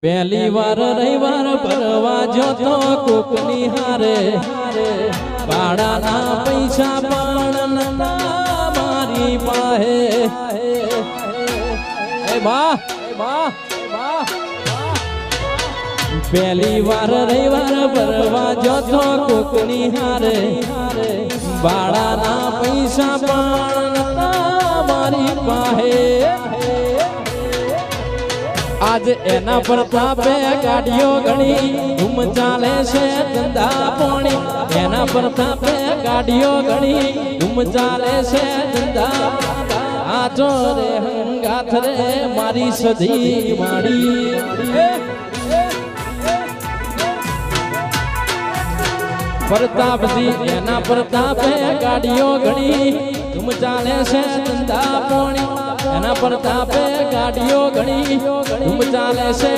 પહેલી વાર રવિવાર ભરવા જોતો કોકની હારે ભાડાના પૈસા પણ નતા મારી પાસે પહેલી વાર રવિવાર ભરવા જોતો કોકની હારે ભાડાના પૈસા પણ નતા મારી પાસે आज एना प्रतापे गाड़ियों घणी धूम चाले से धंधा पोणी एना प्रतापे गाड़ियों घणी धूम चाले से धंधा आजो रे हंगाथ रे मारी सधी माड़ी प्रताप जी एना प्रतापे गाड़ियों घणी धूम चाले से धंधा पोणी एना प्रतापे गाड़ियों घणी धूम चाले से।